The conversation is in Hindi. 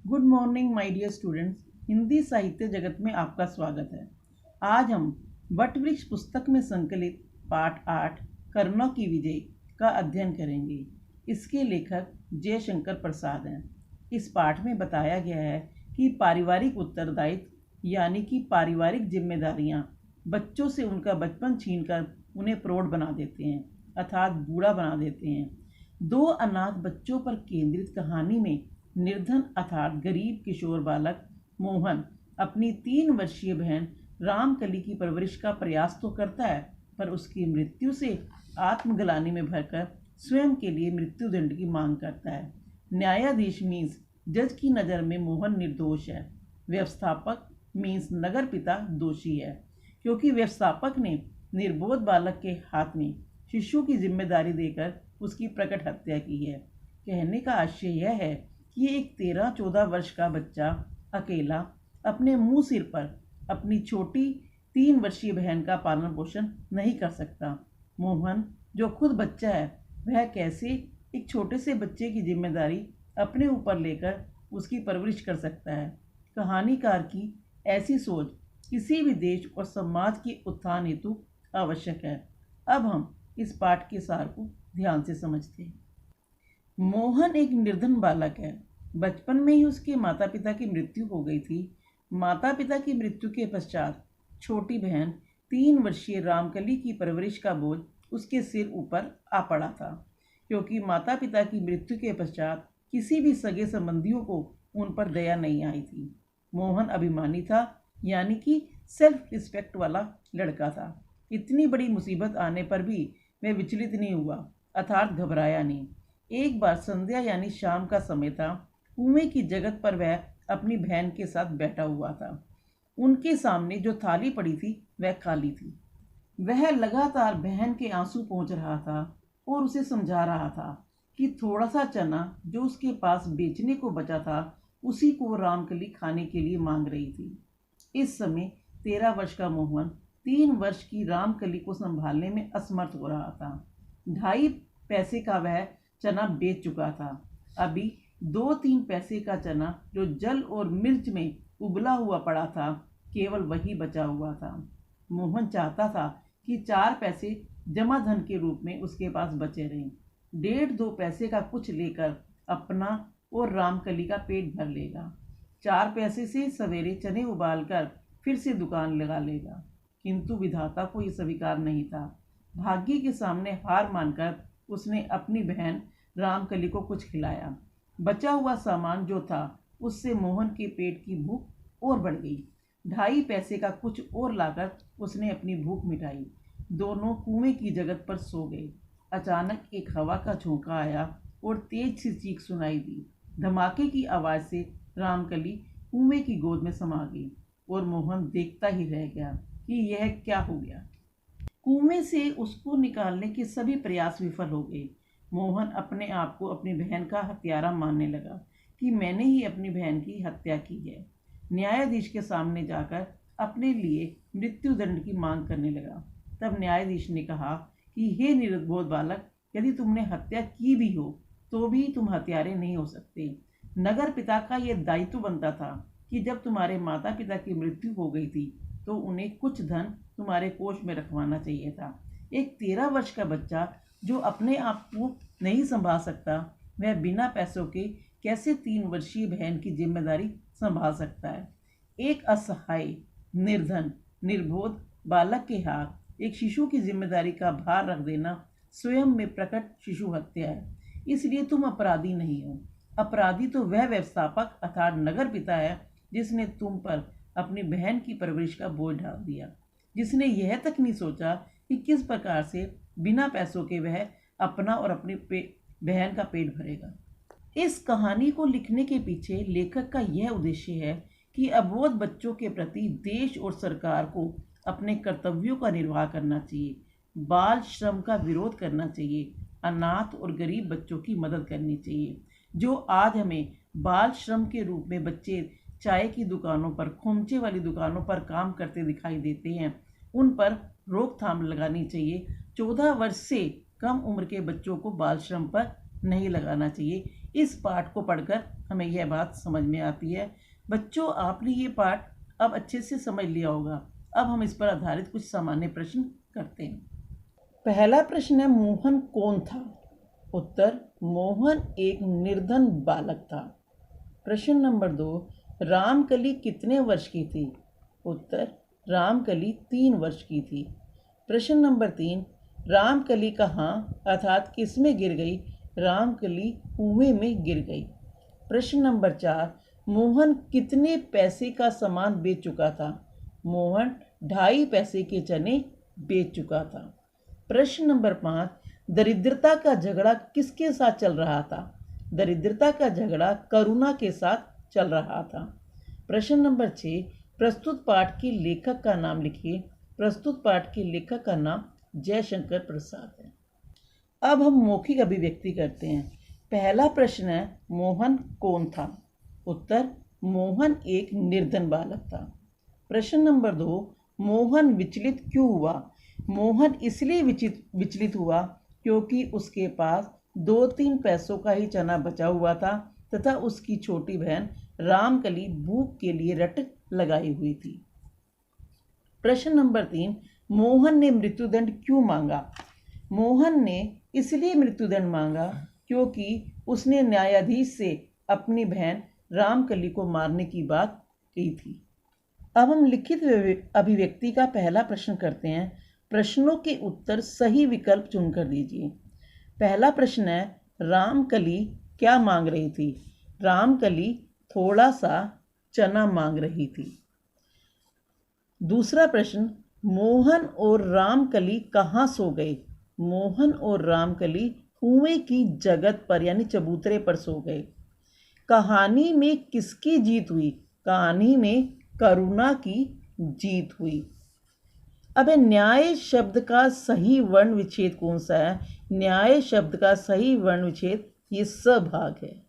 Good morning my dear students. Hindi साहित्य जगत में आपका स्वागत है। आज हम वटवृक्ष पुस्तक में संकलित पाठ 8 करुणा की विजय का अध्ययन करेंगे। इसके लेखक जयशंकर प्रसाद हैं। इस पाठ में बताया गया है कि पारिवारिक उत्तरदायित्व यानी कि पारिवारिक जिम्मेदारियां बच्चों से उनका बचपन छीनकर उन्हें प्रौढ़ बना देते हैं, अर्थात बूढ़ा बना देते हैं। दो अनाथ बच्चों पर केंद्रित कहानी में निर्धन अर्थात गरीब किशोर बालक मोहन अपनी 3 वर्षीय बहन रामकली की परवरिश का प्रयास तो करता है, पर उसकी मृत्यु से आत्मग्लानि में भरकर स्वयं के लिए मृत्यु दंड की मांग करता है। न्यायाधीश मीन्स जज की नज़र में मोहन निर्दोष है। व्यवस्थापक मीन्स नगर पिता दोषी है, क्योंकि व्यवस्थापक ने निर्बोध बालक के हाथ में शिशु की जिम्मेदारी देकर उसकी प्रकट हत्या की है। कहने का आशय यह है कि एक 13-14 वर्ष का बच्चा अकेला अपने मुंह सिर पर अपनी छोटी 3 वर्षीय बहन का पालन पोषण नहीं कर सकता। मोहन जो खुद बच्चा है, वह कैसे एक छोटे से बच्चे की जिम्मेदारी अपने ऊपर लेकर उसकी परवरिश कर सकता है। कहानीकार की ऐसी सोच किसी भी देश और समाज के उत्थान हेतु आवश्यक है। अब हम इस पाठ के सार को ध्यान से समझते हैं। मोहन एक निर्धन बालक है। बचपन में ही उसके माता पिता की मृत्यु हो गई थी। माता पिता की मृत्यु के पश्चात छोटी बहन 3 वर्षीय रामकली की परवरिश का बोझ उसके सिर ऊपर आ पड़ा था, क्योंकि माता पिता की मृत्यु के पश्चात किसी भी सगे संबंधियों को उन पर दया नहीं आई थी। मोहन अभिमानी था, यानी कि सेल्फ रिस्पेक्ट वाला लड़का था। इतनी बड़ी मुसीबत आने पर भी वह विचलित नहीं हुआ, अर्थात घबराया नहीं। एक बार संध्या यानी शाम का समय था। कुएं की जगत पर वह अपनी बहन के साथ बैठा हुआ था। उनके सामने जो थाली पड़ी थी वह खाली थी। वह लगातार बहन के आंसू पोंछ रहा था और उसे समझा रहा था कि थोड़ा सा चना जो उसके पास बेचने को बचा था, उसी को रामकली खाने के लिए मांग रही थी। इस समय 13 वर्ष का मोहन 3 वर्ष की रामकली को संभालने में असमर्थ हो रहा था। 2.5 पैसे का वह चना बेच चुका था। अभी 2-3 पैसे का चना जो जल और मिर्च में उबला हुआ पड़ा था, केवल वही बचा हुआ था। मोहन चाहता था कि 4 पैसे जमा धन के रूप में उसके पास बचे रहें। 1.5-2 पैसे का कुछ लेकर अपना और रामकली का पेट भर लेगा। 4 पैसे से सवेरे चने उबाल कर फिर से दुकान लगा लेगा। किंतु विधाता को ये स्वीकार नहीं था। भाग्य के सामने हार मानकर उसने अपनी बहन रामकली को कुछ खिलाया। बचा हुआ सामान जो था, उससे मोहन के पेट की भूख और बढ़ गई। 2.5 पैसे का कुछ और लाकर उसने अपनी भूख मिटाई। दोनों कुएं की जगत पर सो गए। अचानक एक हवा का झोंका आया और तेज सी चीख सुनाई दी। धमाके की आवाज़ से रामकली कुएं की गोद में समा गई और मोहन देखता ही रह गया कि यह क्या हो गया। कुएं से उसको निकालने के सभी प्रयास विफल हो गए। मोहन अपने आप को अपनी बहन का हत्यारा मानने लगा कि मैंने ही अपनी बहन की हत्या की है। न्यायाधीश के सामने जाकर अपने लिए मृत्यु दंड की मांग करने लगा। तब न्यायाधीश ने कहा कि हे निर्बोध बालक, यदि तुमने हत्या की भी हो तो भी तुम हत्यारे नहीं हो सकते। नगर पिता का यह दायित्व बनता था कि जब तुम्हारे माता पिता की मृत्यु हो गई थी तो उन्हें कुछ धन तुम्हारे कोष में रखवाना चाहिए था। एक 13 वर्ष का बच्चा जो अपने आप को नहीं संभाल सकता, वह बिना पैसों के कैसे 3 वर्षीय बहन की जिम्मेदारी संभाल सकता है। एक असहाय, निर्धन, निर्बोध बालक के हाथ एक शिशु की जिम्मेदारी का भार रख देना स्वयं में प्रकट शिशु हत्या है। इसलिए तुम अपराधी नहीं हो। अपराधी तो वह व्यवस्थापक अर्थात नगर पिता है, जिसने तुम पर अपनी बहन की परवरिश का बोझ डाल दिया, जिसने यह तक नहीं सोचा कि किस प्रकार से बिना पैसों के वह अपना और अपनी बहन का पेट भरेगा। इस कहानी को लिखने के पीछे लेखक का यह उद्देश्य है कि अबोध बच्चों के प्रति देश और सरकार को अपने कर्तव्यों का निर्वाह करना चाहिए। बाल श्रम का विरोध करना चाहिए। अनाथ और गरीब बच्चों की मदद करनी चाहिए। जो आज हमें बाल श्रम के रूप में बच्चे चाय की दुकानों पर, खोमचे वाली दुकानों पर काम करते दिखाई देते हैं, उन पर रोकथाम लगानी चाहिए। 14 वर्ष से कम उम्र के बच्चों को बाल श्रम पर नहीं लगाना चाहिए। इस पाठ को पढ़कर हमें यह बात समझ में आती है। बच्चों, आपने ये पाठ अब अच्छे से समझ लिया होगा। अब हम इस पर आधारित कुछ सामान्य प्रश्न करते हैं। पहला प्रश्न है, मोहन कौन था? उत्तर, मोहन एक निर्धन बालक था। प्रश्न नंबर 2, रामकली कितने वर्ष की थी? उत्तर, रामकली 3 वर्ष की थी। प्रश्न नंबर 3, रामकली कहाँ अर्थात किसमें गिर गई? रामकली कुएं में गिर गई। प्रश्न नंबर 4, मोहन कितने पैसे का सामान बेच चुका था? मोहन 2.5 पैसे के चने बेच चुका था। प्रश्न नंबर 5, दरिद्रता का झगड़ा किसके साथ चल रहा था? दरिद्रता का झगड़ा करुणा के साथ चल रहा था। प्रश्न नंबर 6, प्रस्तुत पाठ के लेखक का नाम लिखिए। प्रस्तुत पाठ के लेखक का नाम जयशंकर प्रसाद है। अब हम मौखिक अभिव्यक्ति करते हैं। पहला प्रश्न है, मोहन कौन था? उत्तर, मोहन एक निर्धन बालक था। प्रश्न नंबर 2, मोहन विचलित क्यों हुआ? मोहन इसलिए विचलित हुआ क्योंकि उसके पास 2-3 पैसों का ही चना बचा हुआ था तथा उसकी छोटी बहन रामकली भूख के लिए रट लगाई हुई थी। प्रश्न नंबर 3, मोहन ने मृत्युदंड क्यों मांगा? मोहन ने इसलिए मृत्युदंड मांगा क्योंकि उसने न्यायाधीश से अपनी बहन रामकली को मारने की बात की थी। अब हम लिखित अभिव्यक्ति का पहला प्रश्न करते हैं। प्रश्नों के उत्तर सही विकल्प चुनकर दीजिए। पहला प्रश्न है, रामकली क्या मांग रही थी? रामकली थोड़ा सा चना मांग रही थी। दूसरा प्रश्न, मोहन और रामकली कहाँ सो गए? मोहन और रामकली कुएं की जगत पर यानी चबूतरे पर सो गए। कहानी में किसकी जीत हुई? कहानी में करुणा की जीत हुई। अब न्याय शब्द का सही वर्ण विच्छेद कौन सा है? न्याय शब्द का सही वर्ण विच्छेद ये स भाग है।